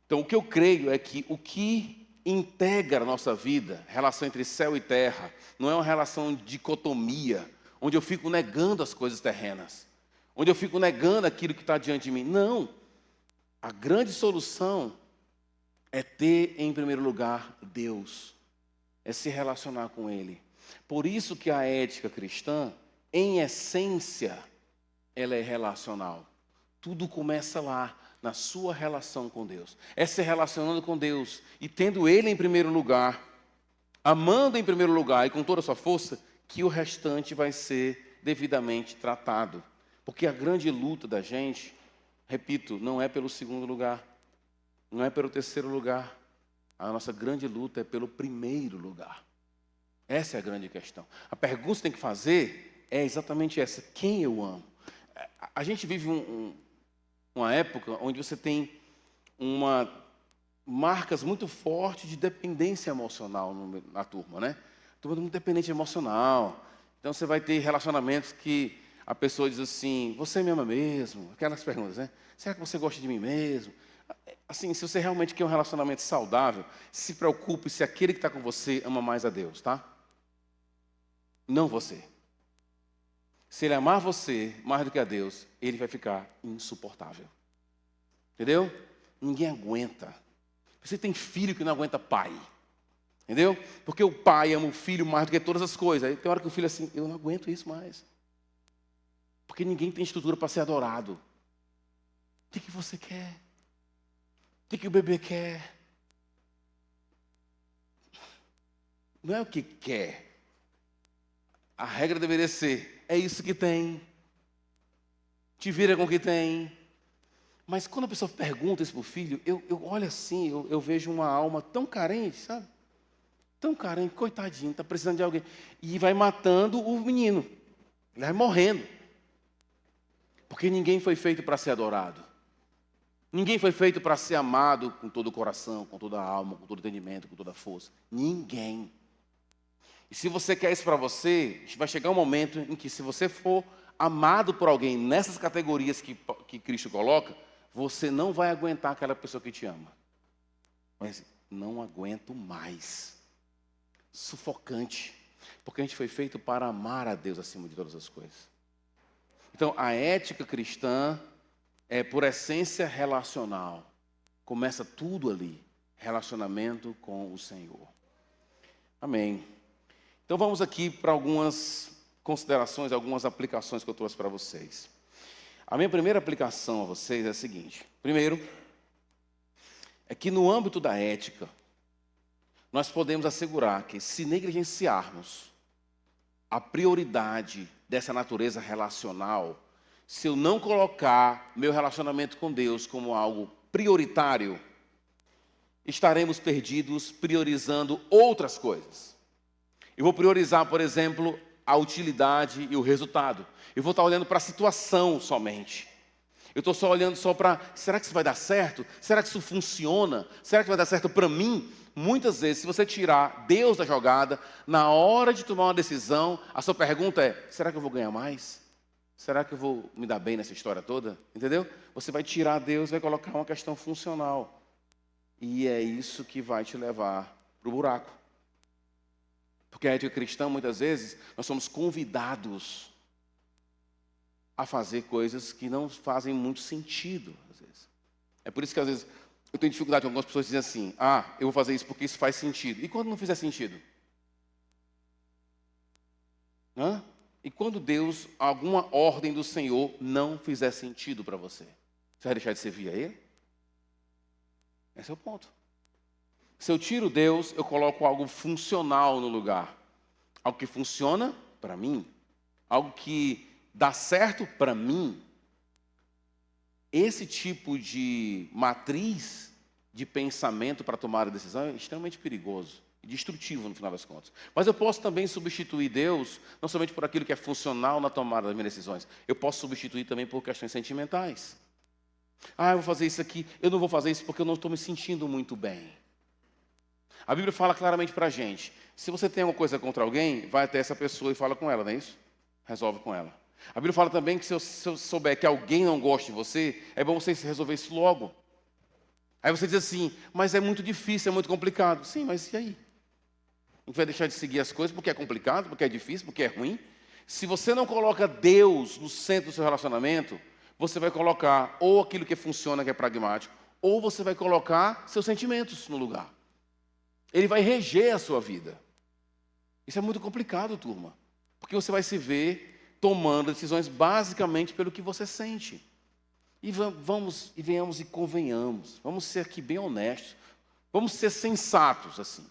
Então, o que eu creio é que o que integra a nossa vida, relação entre céu e terra, não é uma relação de dicotomia, onde eu fico negando as coisas terrenas, onde eu fico negando aquilo que está diante de mim. Não. A grande solução é ter, em primeiro lugar, Deus, é se relacionar com Ele. Por isso que a ética cristã, em essência, ela é relacional. Tudo começa lá, na sua relação com Deus. É se relacionando com Deus e tendo Ele em primeiro lugar, amando em primeiro lugar e com toda a sua força, que o restante vai ser devidamente tratado. Porque a grande luta da gente, repito, não é pelo segundo lugar, não é pelo terceiro lugar. A nossa grande luta é pelo primeiro lugar. Essa é a grande questão. A pergunta que você tem que fazer é exatamente essa: quem eu amo? A gente vive uma época onde você tem marcas muito fortes de dependência emocional na turma, né? A turma é muito dependente emocional. Então você vai ter relacionamentos que a pessoa diz assim: você me ama mesmo? Aquelas perguntas, né? Será que você gosta de mim mesmo? Assim, se você realmente quer um relacionamento saudável, se preocupe se aquele que está com você ama mais a Deus, tá? Não você. Se ele amar você mais do que a Deus, ele vai ficar insuportável. Entendeu? Ninguém aguenta. Você tem filho que não aguenta pai. Entendeu? Porque o pai ama o filho mais do que todas as coisas. Aí tem hora que o filho é assim: eu não aguento isso mais. Porque ninguém tem estrutura para ser adorado. O que você quer? O que o bebê quer? Não é o que quer. A regra deveria ser: é isso que tem. Te vira com o que tem. Mas quando a pessoa pergunta isso para o filho, eu olho assim, eu vejo uma alma tão carente, sabe? Tão carente, coitadinho, está precisando de alguém. E vai matando o menino. Ele vai morrendo. Porque ninguém foi feito para ser adorado. Ninguém foi feito para ser amado com todo o coração, com toda a alma, com todo o entendimento, com toda a força. Ninguém. E se você quer isso para você, vai chegar um momento em que, se você for amado por alguém nessas categorias que Cristo coloca, você não vai aguentar aquela pessoa que te ama. Mas não aguento mais. Sufocante. Porque a gente foi feito para amar a Deus acima de todas as coisas. Então, a ética cristã é, por essência, relacional. Começa tudo ali. Relacionamento com o Senhor. Amém. Então vamos aqui para algumas considerações, algumas aplicações que eu trouxe para vocês. A minha primeira aplicação a vocês é a seguinte. Primeiro, é que no âmbito da ética, nós podemos assegurar que, se negligenciarmos a prioridade dessa natureza relacional, se eu não colocar meu relacionamento com Deus como algo prioritário, estaremos perdidos priorizando outras coisas. Eu vou priorizar, por exemplo, a utilidade e o resultado. Eu vou estar olhando para a situação somente. Eu estou só olhando para: será que isso vai dar certo? Será que isso funciona? Será que vai dar certo para mim? Muitas vezes, se você tirar Deus da jogada, na hora de tomar uma decisão, a sua pergunta é: será que eu vou ganhar mais? Será que eu vou me dar bem nessa história toda? Entendeu? Você vai tirar Deus e vai colocar uma questão funcional. E é isso que vai te levar para o buraco. Porque a ética cristã, muitas vezes, nós somos convidados a fazer coisas que não fazem muito sentido, às vezes. É por isso que, às vezes, eu tenho dificuldade com algumas pessoas que dizem assim: eu vou fazer isso porque isso faz sentido. E quando não fizer sentido? E quando Deus, alguma ordem do Senhor, não fizer sentido para você? Você vai deixar de servir a Ele? Esse é o ponto. Se eu tiro Deus, eu coloco algo funcional no lugar. Algo que funciona para mim. Algo que dá certo para mim. Esse tipo de matriz de pensamento para tomar a decisão é extremamente perigoso e destrutivo no final das contas. Mas eu posso também substituir Deus, não somente por aquilo que é funcional na tomada das minhas decisões. Eu posso substituir também por questões sentimentais. Eu vou fazer isso aqui, eu não vou fazer isso porque eu não estou me sentindo muito bem. A Bíblia fala claramente para a gente: se você tem alguma coisa contra alguém, vai até essa pessoa e fala com ela, não é isso? Resolve com ela. A Bíblia fala também que, se eu souber que alguém não gosta de você, é bom você resolver isso logo. Aí você diz assim, mas é muito difícil, é muito complicado. Sim, mas e aí? A gente vai deixar de seguir as coisas porque é complicado, porque é difícil, porque é ruim? Se você não coloca Deus no centro do seu relacionamento, você vai colocar ou aquilo que funciona, que é pragmático, ou você vai colocar seus sentimentos no lugar. Ele vai reger a sua vida. Isso é muito complicado, turma. Porque você vai se ver tomando decisões basicamente pelo que você sente. E vamos e venhamos e convenhamos. Vamos ser aqui bem honestos. Vamos ser sensatos assim.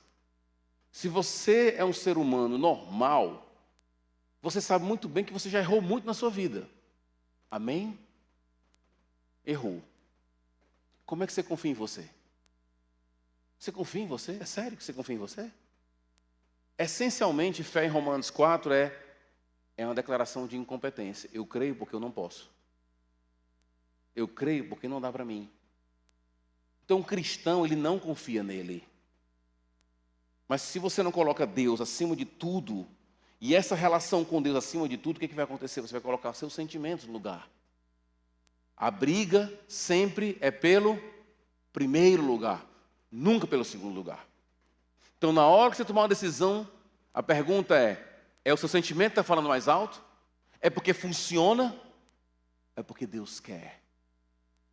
Se você é um ser humano normal, você sabe muito bem que você já errou muito na sua vida. Amém? Errou. Como é que você confia em você? Você confia em você? É sério que você confia em você? Essencialmente, fé em Romanos 4 é uma declaração de incompetência. Eu creio porque eu não posso. Eu creio porque não dá para mim. Então, um cristão, ele não confia nele. Mas se você não coloca Deus acima de tudo, e essa relação com Deus acima de tudo, o que vai acontecer? Você vai colocar seus sentimentos no lugar. A briga sempre é pelo primeiro lugar, nunca pelo segundo lugar. Então, na hora que você tomar uma decisão, a pergunta é o seu sentimento que está falando mais alto? É porque funciona? É porque Deus quer.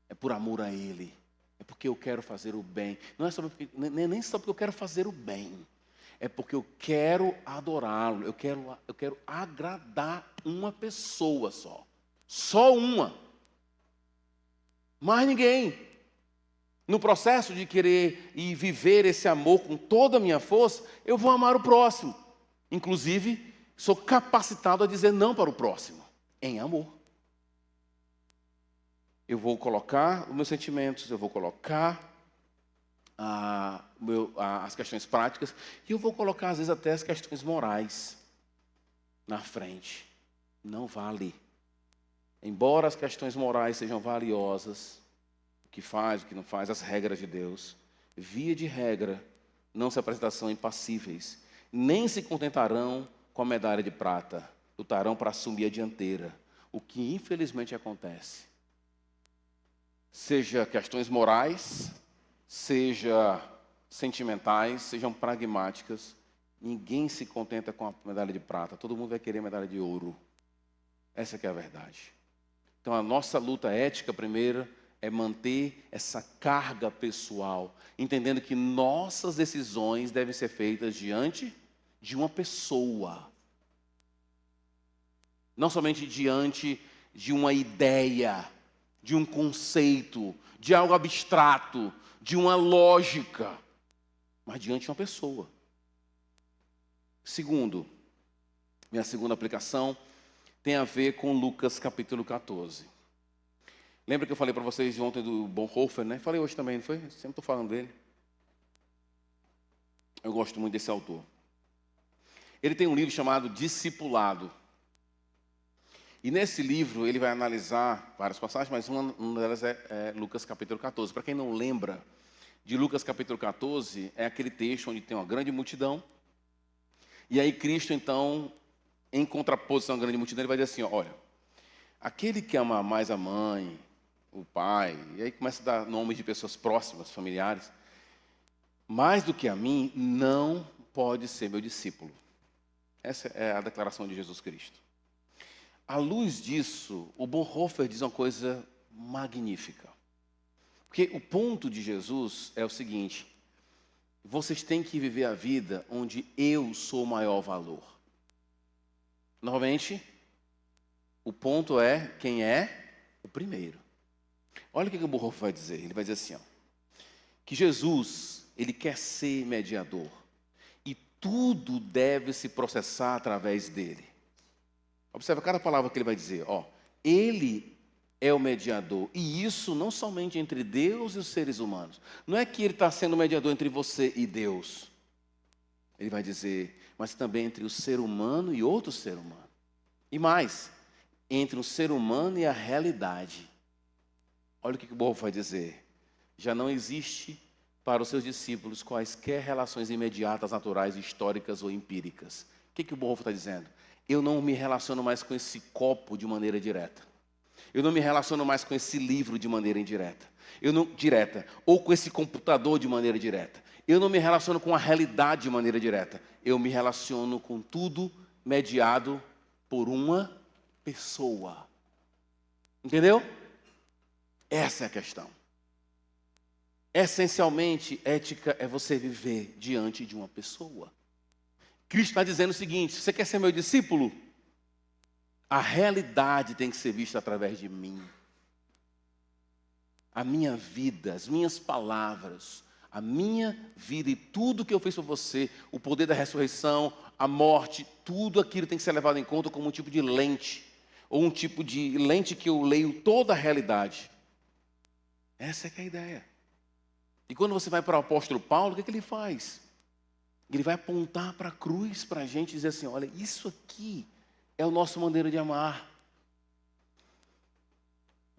É por amor a Ele. É porque eu quero fazer o bem. Não é só porque, nem só porque eu quero fazer o bem. É porque eu quero adorá-lo. Eu quero agradar uma pessoa só. Só uma. Mais ninguém. No processo de querer e viver esse amor com toda a minha força, eu vou amar o próximo. Inclusive, sou capacitado a dizer não para o próximo. Em amor. Eu vou colocar os meus sentimentos, eu vou colocar as questões práticas, e eu vou colocar, às vezes, até as questões morais na frente. Não vale. Embora as questões morais sejam valiosas, o que faz, o que não faz, as regras de Deus, via de regra, não se apresentarão impassíveis, nem se contentarão com a medalha de prata, lutarão para assumir a dianteira, o que infelizmente acontece. Seja questões morais, seja sentimentais, sejam pragmáticas, ninguém se contenta com a medalha de prata, todo mundo vai querer a medalha de ouro. Essa que é a verdade. Então a nossa luta ética primeiro é manter essa carga pessoal, entendendo que nossas decisões devem ser feitas diante de uma pessoa. Não somente diante de uma ideia, de um conceito, de algo abstrato, de uma lógica, mas diante de uma pessoa. Segundo, minha segunda aplicação tem a ver com Lucas capítulo 14. Lembra que eu falei para vocês ontem do Bonhoeffer, né? Falei hoje também, não foi? Sempre estou falando dele. Eu gosto muito desse autor. Ele tem um livro chamado Discipulado. E nesse livro ele vai analisar várias passagens, mas uma delas é Lucas capítulo 14. Para quem não lembra de Lucas capítulo 14, é aquele texto onde tem uma grande multidão. E aí Cristo, então, em contraposição à grande multidão, ele vai dizer assim, olha, aquele que ama mais a mãe, o pai, e aí começa a dar nomes de pessoas próximas, familiares, mais do que a mim, não pode ser meu discípulo. Essa é a declaração de Jesus Cristo. À luz disso, o Bonhoeffer diz uma coisa magnífica. Porque o ponto de Jesus é o seguinte, vocês têm que viver a vida onde eu sou o maior valor. Novamente, o ponto é quem é o primeiro. Olha o que o Bonhoeffer vai dizer. Ele vai dizer assim, ó, que Jesus, ele quer ser mediador. E tudo deve se processar através dele. Observa cada palavra que ele vai dizer. Ó, ele é o mediador. E isso não somente entre Deus e os seres humanos. Não é que ele está sendo mediador entre você e Deus. Ele vai dizer, mas também entre o ser humano e outro ser humano. E mais, entre o ser humano e a realidade. Olha o que o Bonhoeffer vai dizer. Já não existe para os seus discípulos quaisquer relações imediatas, naturais, históricas ou empíricas. O que o Bonhoeffer está dizendo? Eu não me relaciono mais com esse copo de maneira direta. Eu não me relaciono mais com esse livro de maneira indireta. Direta. Ou com esse computador de maneira direta. Eu não me relaciono com a realidade de maneira direta. Eu me relaciono com tudo mediado por uma pessoa. Entendeu? Essa é a questão. Essencialmente, ética é você viver diante de uma pessoa. Cristo está dizendo o seguinte: se você quer ser meu discípulo, a realidade tem que ser vista através de mim. A minha vida, as minhas palavras, a minha vida e tudo que eu fiz por você, o poder da ressurreição, a morte, tudo aquilo tem que ser levado em conta como um tipo de lente, ou um tipo de lente que eu leio toda a realidade. Essa é que é a ideia. E quando você vai para o apóstolo Paulo, o que ele faz? Ele vai apontar para a cruz para a gente e dizer assim: olha, isso aqui é a nossa maneira de amar.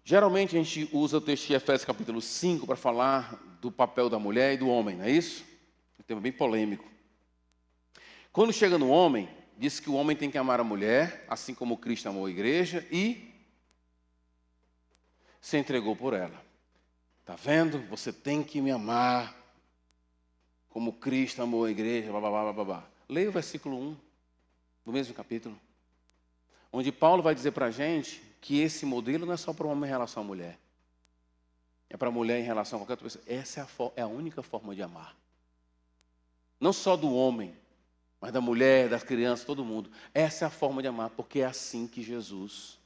Geralmente a gente usa o texto de Efésios capítulo 5 para falar do papel da mulher e do homem, não é isso? É um tema bem polêmico. Quando chega no homem, diz que o homem tem que amar a mulher, assim como Cristo amou a igreja e se entregou por ela. Está vendo? Você tem que me amar como Cristo amou a igreja, blá, blá, blá, blá, blá. Leia o versículo 1 do mesmo capítulo, onde Paulo vai dizer para a gente que esse modelo não é só para o homem em relação à mulher. É para a mulher em relação a qualquer outra pessoa. Essa é a única forma de amar. Não só do homem, mas da mulher, das crianças, todo mundo. Essa é a forma de amar, porque é assim que Jesus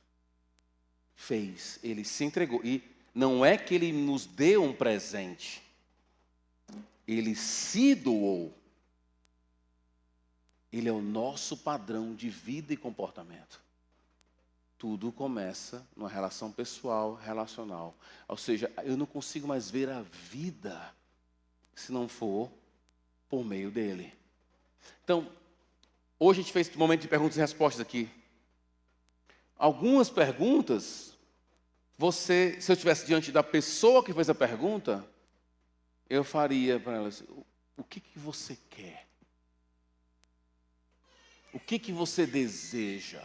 fez. Ele se entregou. E não é que ele nos deu um presente. Ele se doou. Ele é o nosso padrão de vida e comportamento. Tudo começa numa relação pessoal, relacional. Ou seja, eu não consigo mais ver a vida se não for por meio dele. Então, hoje a gente fez um momento de perguntas e respostas aqui. Algumas perguntas, se eu estivesse diante da pessoa que fez a pergunta, eu faria para ela assim: o que você quer? O que você deseja?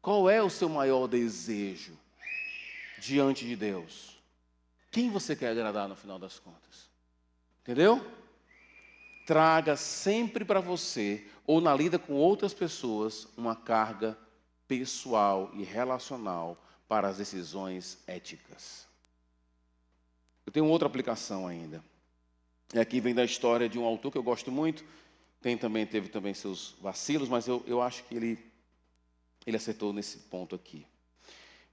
Qual é o seu maior desejo diante de Deus? Quem você quer agradar no final das contas? Entendeu? Traga sempre para você, ou na lida com outras pessoas, uma carga pessoal e relacional para as decisões éticas. Eu tenho outra aplicação ainda. E aqui vem da história de um autor que eu gosto muito. Teve também seus vacilos, mas eu acho que ele acertou nesse ponto aqui.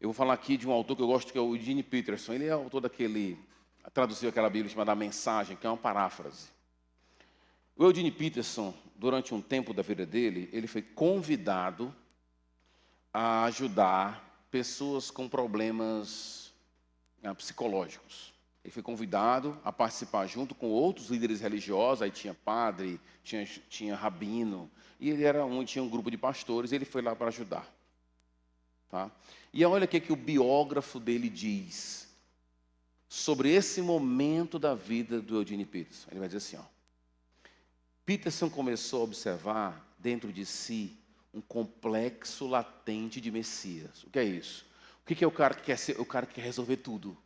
Eu vou falar aqui de um autor que eu gosto, que é o Eugene Peterson. Ele é autor traduziu aquela Bíblia chamada Mensagem, que é uma paráfrase. O Eugene Peterson, durante um tempo da vida dele, ele foi convidado a ajudar pessoas com problemas psicológicos. Ele foi convidado a participar junto com outros líderes religiosos, aí tinha padre, tinha rabino, e ele tinha um grupo de pastores, e ele foi lá para ajudar. Tá? E olha o que o biógrafo dele diz sobre esse momento da vida do Eugene Peterson. Ele vai dizer assim: Peterson começou a observar dentro de si um complexo latente de Messias. O que é isso? O que é o cara que quer ser? O cara que quer resolver tudo.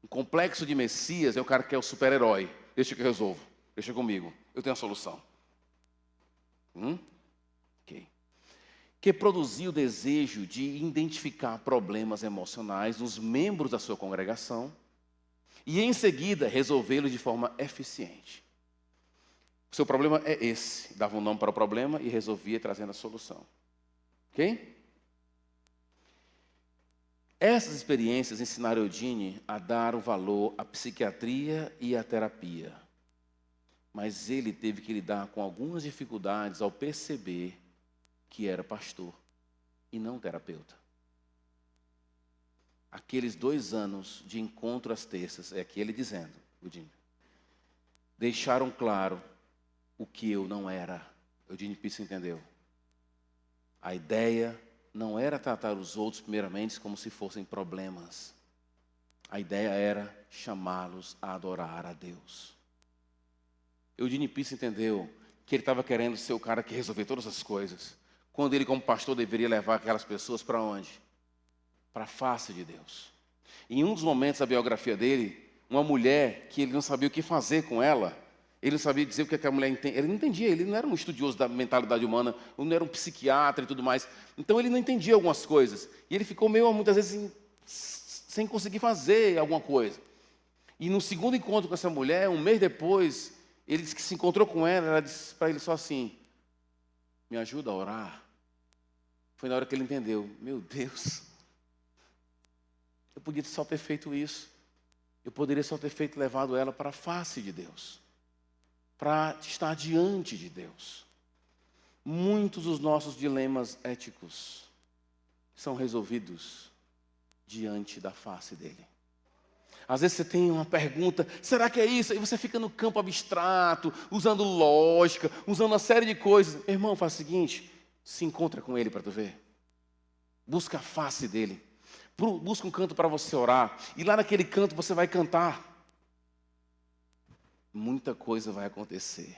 Um complexo de Messias é o cara que é o super-herói. Deixa que eu resolvo. Deixa comigo. Eu tenho a solução. Ok. Que produziu o desejo de identificar problemas emocionais nos membros da sua congregação e, em seguida, resolvê-los de forma eficiente. O seu problema é esse. Dava um nome para o problema e resolvia trazendo a solução. Ok? Essas experiências ensinaram Eugene a dar o valor à psiquiatria e à terapia. Mas ele teve que lidar com algumas dificuldades ao perceber que era pastor e não terapeuta. Aqueles 2 anos de encontro às terças, é aqui ele dizendo, Eugene, deixaram claro o que eu não era. Eugene Peterson entendeu. A ideia não era tratar os outros primeiramente como se fossem problemas. A ideia era chamá-los a adorar a Deus. Eugene Peterson entendeu que ele estava querendo ser o cara que resolvia todas as coisas, quando ele como pastor deveria levar aquelas pessoas para onde? para a face de Deus. Em um dos momentos da biografia dele, uma mulher que ele não sabia o que fazer com ela, ele não sabia dizer o que a mulher entendia, ele não entendia, ele não era um estudioso da mentalidade humana, não era um psiquiatra e tudo mais, então ele não entendia algumas coisas, e ele ficou meio, muitas vezes, sem conseguir fazer alguma coisa. E no segundo encontro com essa mulher, um mês depois, ele disse que se encontrou com ela disse para ele só assim, me ajuda a orar. Foi na hora que ele entendeu, meu Deus, eu podia só ter feito isso. Eu poderia só ter levado ela para a face de Deus, para estar diante de Deus. Muitos dos nossos dilemas éticos são resolvidos diante da face dele. Às vezes você tem uma pergunta, será que é isso? Aí você fica no campo abstrato, usando lógica, usando uma série de coisas. Meu irmão, faz o seguinte, se encontra com ele para tu ver. Busca a face dele. Busca um canto para você orar. E lá naquele canto você vai cantar. Muita coisa vai acontecer.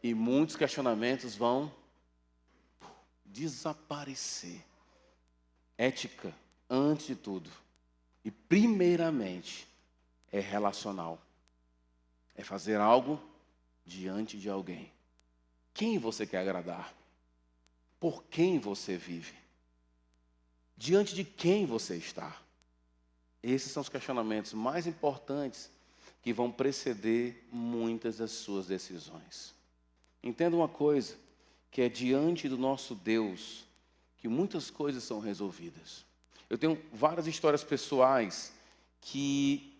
E muitos questionamentos vão desaparecer. Ética, antes de tudo. E primeiramente, é relacional. É fazer algo diante de alguém. Quem você quer agradar? Por quem você vive? Diante de quem você está? Esses são os questionamentos mais importantes que vão preceder muitas das suas decisões. Entenda uma coisa, que é diante do nosso Deus que muitas coisas são resolvidas. Eu tenho várias histórias pessoais que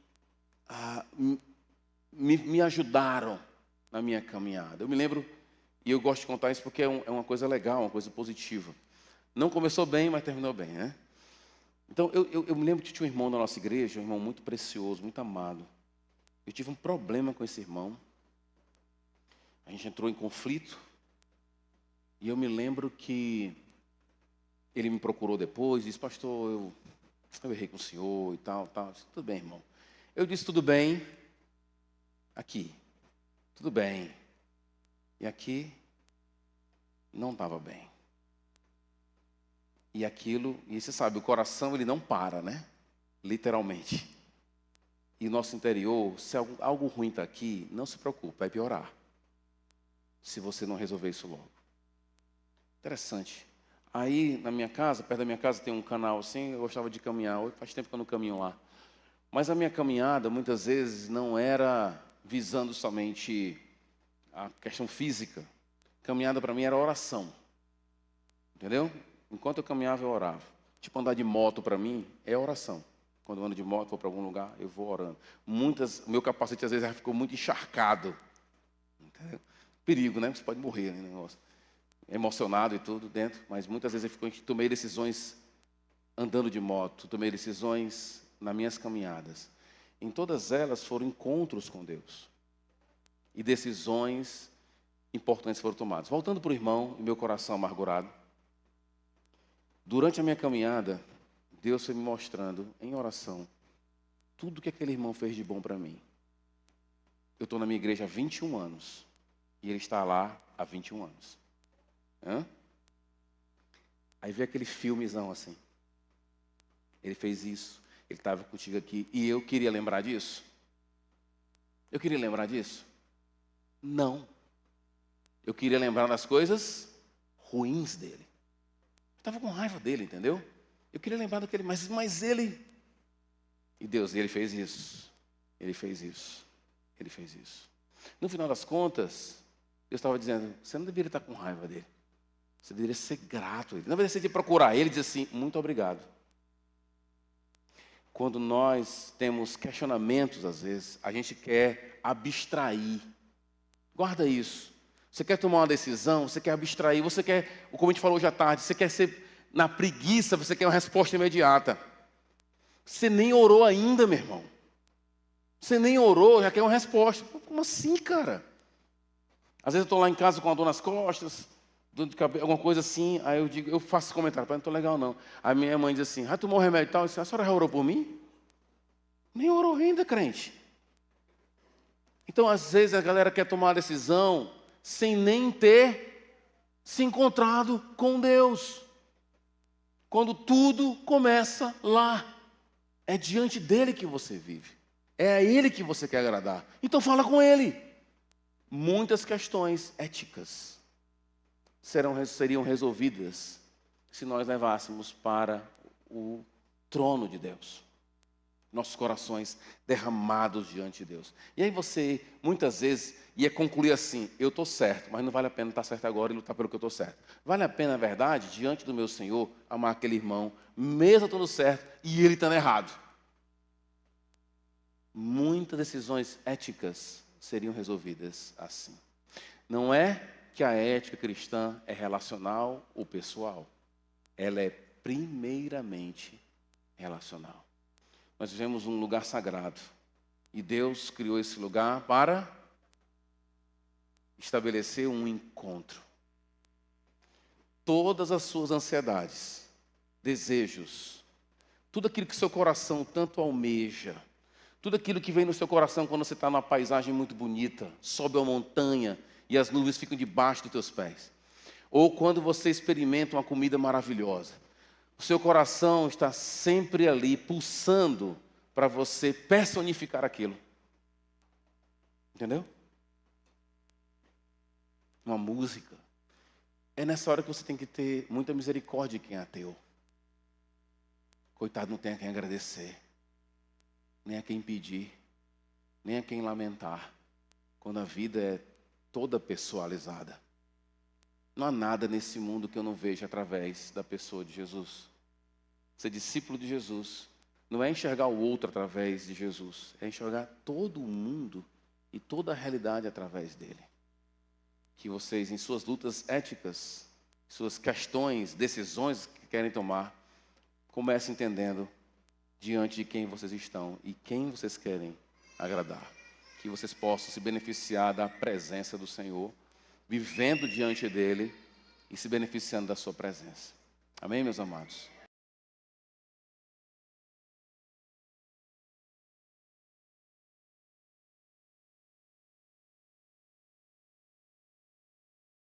me ajudaram na minha caminhada. Eu me lembro, e eu gosto de contar isso porque é uma coisa legal, uma coisa positiva. Não começou bem, mas terminou bem, né? Então, eu me lembro que tinha um irmão da nossa igreja, um irmão muito precioso, muito amado. Eu tive um problema com esse irmão. A gente entrou em conflito. E eu me lembro que ele me procurou depois, disse, pastor, eu errei com o senhor e tal. Eu disse, tudo bem, irmão. Eu disse, tudo bem, aqui, tudo bem. E aqui, não estava bem. E aquilo, e você sabe, o coração ele não para, né? Literalmente. E o nosso interior, se algo ruim está aqui, não se preocupe, vai piorar. Se você não resolver isso logo. Interessante. Aí, na minha casa, perto da minha casa tem um canal assim, eu gostava de caminhar. Hoje faz tempo que eu não caminho lá. Mas a minha caminhada, muitas vezes, não era visando somente a questão física. Caminhada para mim era oração. Entendeu? Enquanto eu caminhava, eu orava. Tipo, andar de moto para mim é oração. Quando eu ando de moto, vou para algum lugar, eu vou orando. Meu capacete às vezes já ficou muito encharcado. Entendeu? Perigo, né? Você pode morrer, né? Negócio. Emocionado e tudo dentro, mas muitas vezes eu tomei decisões andando de moto, tomei decisões nas minhas caminhadas. Em todas elas foram encontros com Deus. E decisões importantes foram tomadas. Voltando para o irmão e meu coração amargurado. Durante a minha caminhada, Deus foi me mostrando, em oração, tudo que aquele irmão fez de bom para mim. Eu estou na minha igreja há 21 anos. E ele está lá há 21 anos. Aí veio aquele filmezão assim. Ele fez isso. Ele estava contigo aqui. E eu queria lembrar disso? Eu queria lembrar disso? Não. Eu queria lembrar das coisas ruins dele. Estava com raiva dele, entendeu? Eu queria lembrar daquele, mas ele... E Deus, ele fez isso. Ele fez isso. Ele fez isso. No final das contas, Deus estava dizendo, você não deveria estar com raiva dele. Você deveria ser grato a ele. Não deveria ser de procurar ele e dizer assim, muito obrigado. Quando nós temos questionamentos, às vezes, a gente quer abstrair. Guarda isso. Você quer tomar uma decisão, você quer abstrair, você quer, como a gente falou hoje à tarde, você quer ser na preguiça, você quer uma resposta imediata. Você nem orou ainda, meu irmão. Você nem orou, já quer uma resposta. Como assim, cara? Às vezes eu estou lá em casa com a dor nas costas, dor de cabelo, alguma coisa assim, aí eu faço esse comentário, não estou legal não. Aí minha mãe diz assim, tomou um remédio e tal, eu disse, a senhora já orou por mim? Nem orou ainda, crente. Então, às vezes, a galera quer tomar a decisão sem nem ter se encontrado com Deus. quando tudo começa lá. É diante dele que você vive. É a ele que você quer agradar. Então fala com ele. Muitas questões éticas seriam resolvidas se nós levássemos para o trono de Deus. Nossos corações derramados diante de Deus. E aí você, muitas vezes, ia concluir assim: eu estou certo, mas não vale a pena estar certo agora e lutar pelo que eu estou certo. Vale a pena, na verdade, diante do meu Senhor, amar aquele irmão, mesmo estando certo e ele estando errado. Muitas decisões éticas seriam resolvidas assim. Não é que a ética cristã é relacional ou pessoal. Ela é primeiramente relacional. Nós vivemos um lugar sagrado. E Deus criou esse lugar para estabelecer um encontro. Todas as suas ansiedades, desejos, tudo aquilo que seu coração tanto almeja, tudo aquilo que vem no seu coração quando você está numa paisagem muito bonita, sobe uma montanha e as nuvens ficam debaixo dos teus pés. Ou quando você experimenta uma comida maravilhosa. O seu coração está sempre ali, pulsando, para você personificar aquilo. Entendeu? Uma música. É nessa hora que você tem que ter muita misericórdia de quem é ateu. Coitado, não tem a quem agradecer, nem a quem pedir, nem a quem lamentar, quando a vida é toda pessoalizada. Não há nada nesse mundo que eu não veja através da pessoa de Jesus. Ser discípulo de Jesus não é enxergar o outro através de Jesus, é enxergar todo o mundo e toda a realidade através dele. Que vocês, em suas lutas éticas, suas questões, decisões que querem tomar, comecem entendendo diante de quem vocês estão e quem vocês querem agradar. Que vocês possam se beneficiar da presença do Senhor, vivendo diante dele e se beneficiando da sua presença. Amém, meus amados?